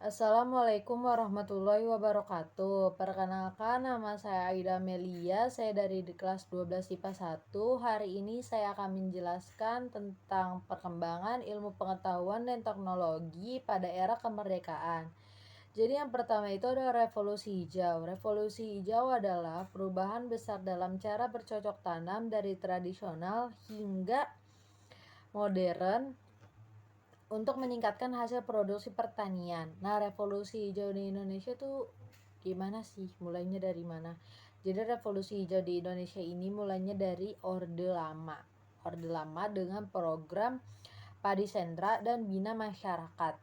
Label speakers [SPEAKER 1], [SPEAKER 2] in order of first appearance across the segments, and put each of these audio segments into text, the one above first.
[SPEAKER 1] Assalamualaikum warahmatullahi wabarakatuh. Perkenalkan, nama saya Aida Melia. Saya dari di kelas 12 IPA 1. Hari ini saya akan menjelaskan tentang perkembangan ilmu pengetahuan dan teknologi pada era kemerdekaan. Jadi yang pertama itu ada revolusi hijau. Revolusi hijau adalah perubahan besar dalam cara bercocok tanam dari tradisional hingga modern untuk meningkatkan hasil produksi pertanian. Nah, revolusi hijau di Indonesia tuh gimana sih? Mulainya dari mana? Jadi revolusi hijau di Indonesia ini mulainya dari Orde Lama. Orde Lama dengan program Padi Sentra dan Bina Masyarakat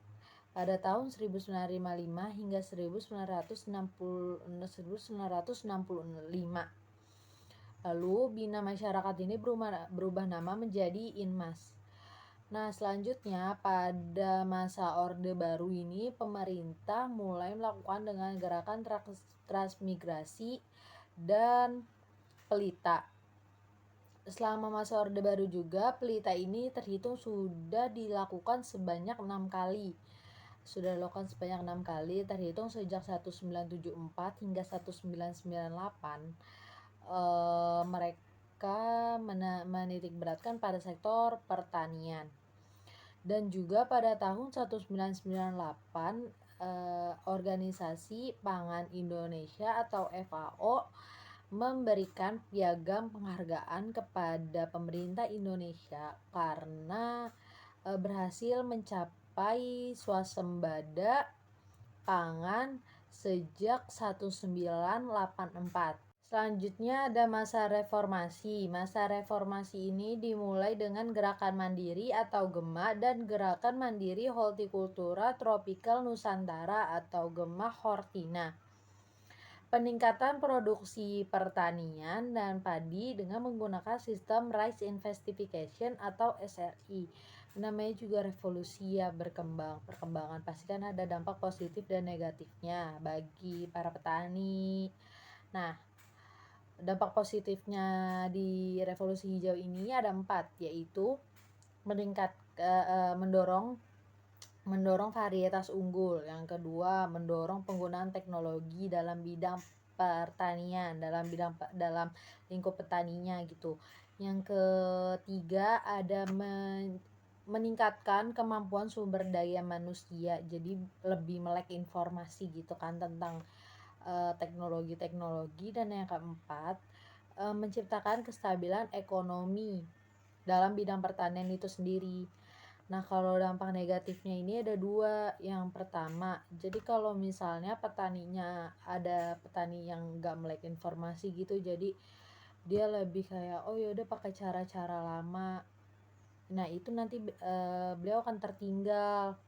[SPEAKER 1] pada tahun 1955 hingga 1965. Lalu Bina Masyarakat ini berubah nama menjadi Inmas. Nah, selanjutnya pada masa Orde Baru ini pemerintah mulai melakukan dengan gerakan transmigrasi dan pelita. Selama masa Orde Baru juga, pelita ini terhitung sudah dilakukan sebanyak 6 kali. Terhitung sejak 1974 hingga 1998. Mereka menitik beratkan pada sektor pertanian. Dan juga pada tahun 1998 Organisasi Pangan Indonesia atau FAO memberikan piagam penghargaan kepada pemerintah Indonesia karena berhasil mencapai swasembada pangan sejak 1984. Selanjutnya ada masa reformasi. Masa reformasi ini dimulai dengan gerakan mandiri atau GEMA dan gerakan mandiri Hortikultura Tropikal Nusantara atau GEMA Hortina. Peningkatan produksi pertanian dan padi dengan menggunakan sistem Rice Investification atau SRI. Namanya juga revolusi ya, perkembangan pasti kan ada dampak positif dan negatifnya bagi para petani. Nah, dampak positifnya di revolusi hijau ini ada 4, yaitu mendorong varietas unggul. Yang kedua, mendorong penggunaan teknologi dalam bidang pertanian, dalam lingkup petaninya gitu. Yang ketiga, ada meningkatkan kemampuan sumber daya manusia, jadi lebih melek informasi gitu kan tentang teknologi. Dan yang keempat, menciptakan kestabilan ekonomi dalam bidang pertanian itu sendiri. Nah, kalau dampak negatifnya ini ada 2. Yang pertama, jadi kalau misalnya ada petani yang nggak melek informasi gitu, jadi dia lebih kayak yaudah pakai cara-cara lama. Nah, itu nanti beliau akan tertinggal.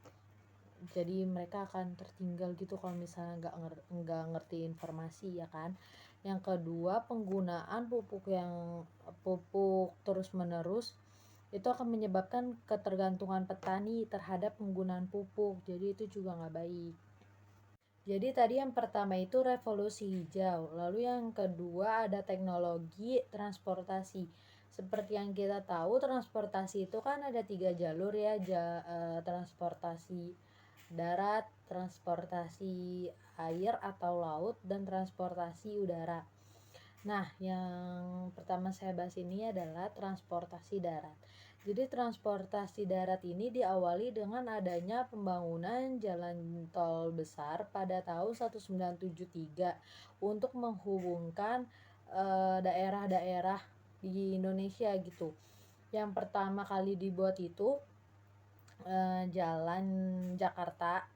[SPEAKER 1] Jadi mereka akan tertinggal gitu kalau misalnya nggak ngerti informasi ya kan. Yang kedua, penggunaan pupuk terus menerus itu akan menyebabkan ketergantungan petani terhadap penggunaan pupuk, jadi itu juga nggak baik. Jadi tadi yang pertama itu revolusi hijau, lalu yang kedua ada teknologi transportasi. Seperti yang kita tahu, transportasi itu kan ada 3 jalur ya, transportasi darat, transportasi air atau laut, dan transportasi udara. Nah, yang pertama saya bahas ini adalah transportasi darat. Jadi transportasi darat ini diawali dengan adanya pembangunan jalan tol besar pada tahun 1973 untuk menghubungkan daerah-daerah di Indonesia gitu. Yang pertama kali dibuat itu jalan Jakarta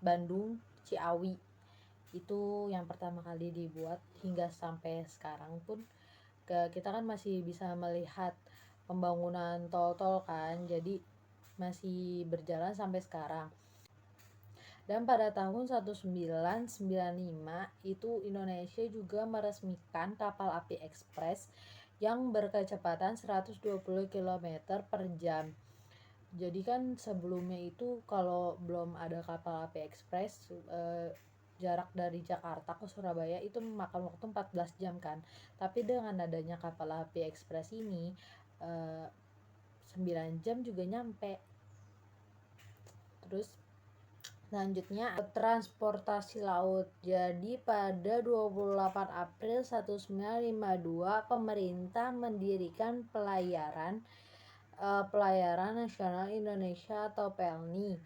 [SPEAKER 1] Bandung Ciawi, itu yang pertama kali dibuat. Hingga sampai sekarang pun kita kan masih bisa melihat pembangunan tol-tol kan, jadi masih berjalan sampai sekarang. Dan pada tahun 1995 itu Indonesia juga meresmikan kapal api ekspres yang berkecepatan 120 km per jam. Jadi kan sebelumnya itu kalau belum ada kapal api ekspres, jarak dari Jakarta ke Surabaya itu memakan waktu 14 jam kan. Tapi dengan adanya kapal api ekspres ini 9 jam juga nyampe. Terus Selanjutnya transportasi laut. Jadi pada 28 April 1952 pemerintah mendirikan Pelayaran Nasional Indonesia atau PELNI.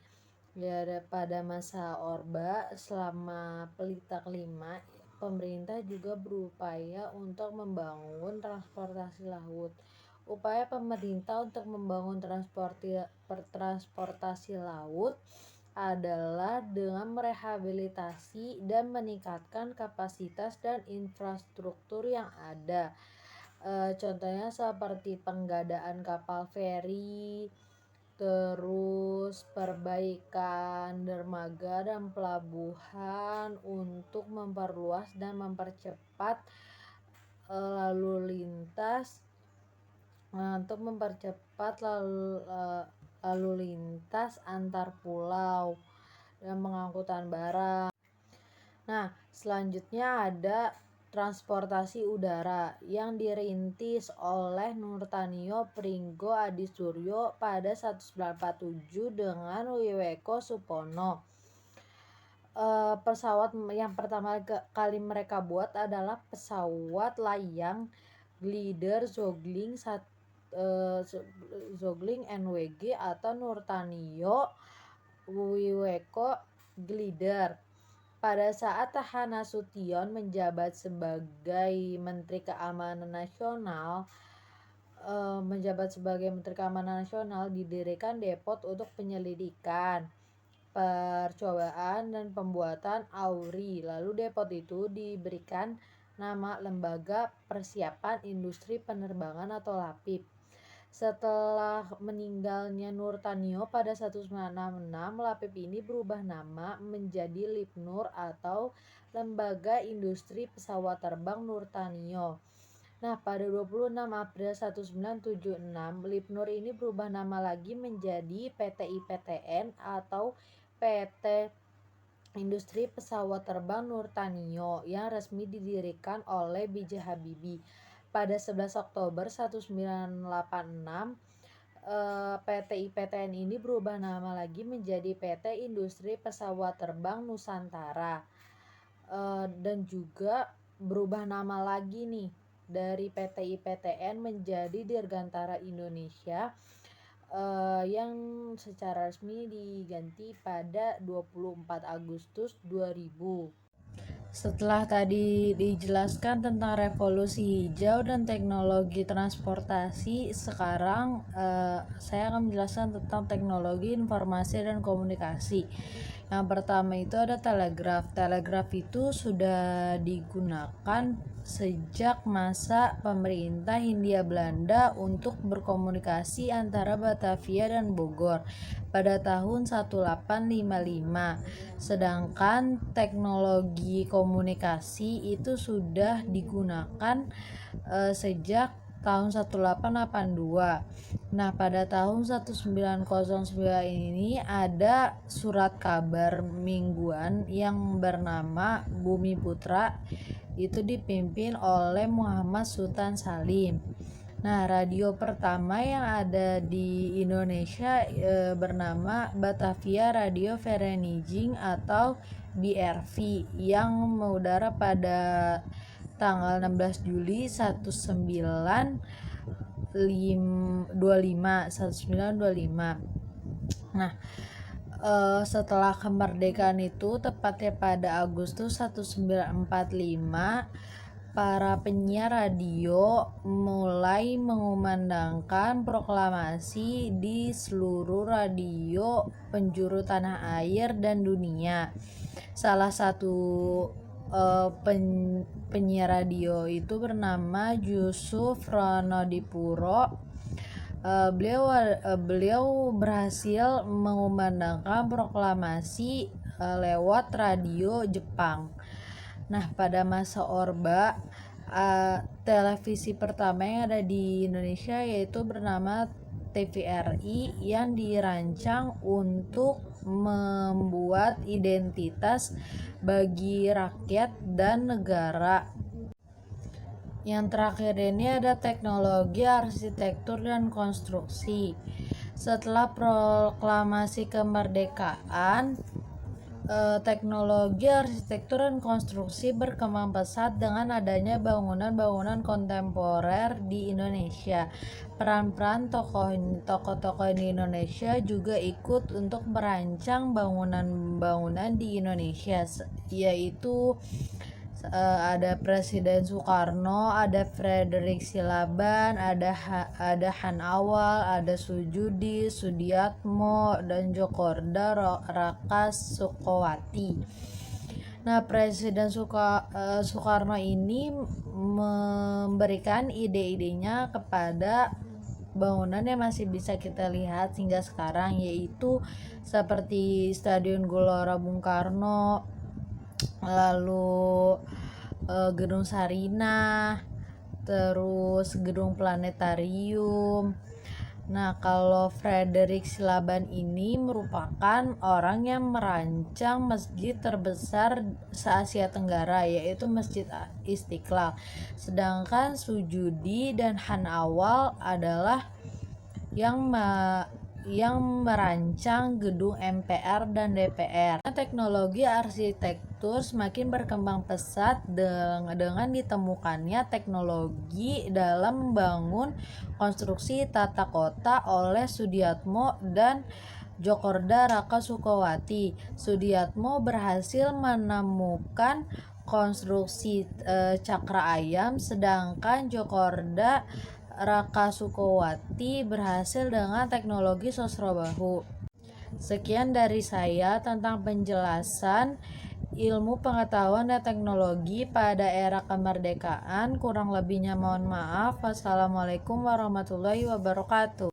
[SPEAKER 1] Ya, pada masa Orba selama Pelita kelima, pemerintah juga berupaya untuk membangun transportasi laut. Upaya pemerintah untuk membangun transportasi laut adalah dengan merehabilitasi dan meningkatkan kapasitas dan infrastruktur yang ada. Contohnya seperti penggadaan kapal feri, terus perbaikan dermaga dan pelabuhan untuk memperluas dan mempercepat lalu lintas lalu lintas antar pulau dan pengangkutan barang. Nah, selanjutnya ada transportasi udara yang dirintis oleh Nurtanio Pringgo Adisuryo pada 1947 dengan Wiweko Supono. Pesawat yang pertama kali mereka buat adalah pesawat layang glider Zogling NWG atau Nurtanio Wiweko Glider. Pada saat Taha Nasution menjabat sebagai Menteri Keamanan Nasional, didirikan Depot untuk penyelidikan, percobaan dan pembuatan AURI. Lalu depot itu diberikan nama Lembaga Persiapan Industri Penerbangan atau LAPIP. Setelah meninggalnya Nurtanio pada 1966, LAPIP ini berubah nama menjadi Lipnur atau Lembaga Industri Pesawat Terbang Nurtanio. Nah, pada 26 April 1976, Lipnur ini berubah nama lagi menjadi PT IPTN atau PT Industri Pesawat Terbang Nurtanio yang resmi didirikan oleh B.J. Habibie. Pada 11 Oktober 1986, PT IPTN ini berubah nama lagi menjadi PT Industri Pesawat Terbang Nusantara, dan juga berubah nama lagi nih dari PT IPTN menjadi Dirgantara Indonesia, yang secara resmi diganti pada 24 Agustus 2000. Setelah tadi dijelaskan tentang revolusi hijau dan teknologi transportasi, sekarang saya akan menjelaskan tentang teknologi informasi dan komunikasi. Yang pertama itu ada telegraf. Telegraf itu sudah digunakan sejak masa pemerintah Hindia Belanda untuk berkomunikasi antara Batavia dan Bogor pada tahun 1855. Sedangkan teknologi komunikasi itu sudah digunakan sejak tahun 1882. Nah, pada tahun 1909 ini ada surat kabar mingguan yang bernama Bumi Putra, itu dipimpin oleh Muhammad Sultan Salim. Nah, radio pertama yang ada di Indonesia bernama Batavia Radio Vereniging atau BRV yang mengudara pada tanggal 16 Juli 1925. Nah, setelah kemerdekaan itu tepatnya pada Agustus 1945, para penyiar radio mulai mengumandangkan proklamasi di seluruh radio penjuru tanah air dan dunia. Salah satu penyiar radio itu bernama Yusuf Ronodipuro. Beliau berhasil mengumandangkan proklamasi lewat radio Jepang. Nah, pada masa Orba, televisi pertama yang ada di Indonesia yaitu bernama TVRI yang dirancang untuk membuat identitas bagi rakyat dan negara. Yang terakhir ini ada teknologi, arsitektur, dan konstruksi. Setelah proklamasi kemerdekaan, Teknologi arsitektur dan konstruksi berkembang pesat dengan adanya bangunan-bangunan kontemporer di Indonesia. Peran-peran tokoh-tokoh di Indonesia juga ikut untuk merancang bangunan-bangunan di Indonesia, yaitu ada Presiden Soekarno, ada Frederick Silaban, ada Han Awal, ada Sujudi, Sudiatmo, dan Djokorda Raka Sukowati. Nah, Presiden Soekarno ini memberikan ide-idenya kepada bangunan yang masih bisa kita lihat hingga sekarang, yaitu seperti Stadion Gelora Bung Karno, lalu Gedung Sarinah, terus Gedung Planetarium. Nah, kalau Frederick Silaban ini merupakan orang yang merancang masjid terbesar se-Asia Tenggara, yaitu Masjid Istiqlal. Sedangkan Sujudi dan Han Awal adalah yang merancang gedung MPR dan DPR. Teknologi arsitektur semakin berkembang pesat dengan ditemukannya teknologi dalam membangun konstruksi tata kota oleh Sudiatmo dan Djokorda Raka Sukowati. Sudiatmo berhasil menemukan konstruksi cakra ayam, sedangkan Djokorda Raka Sukowati berhasil dengan teknologi sosrobahu. Sekian dari saya tentang penjelasan ilmu pengetahuan dan teknologi pada era kemerdekaan. Kurang lebihnya mohon maaf. Wassalamualaikum warahmatullahi wabarakatuh.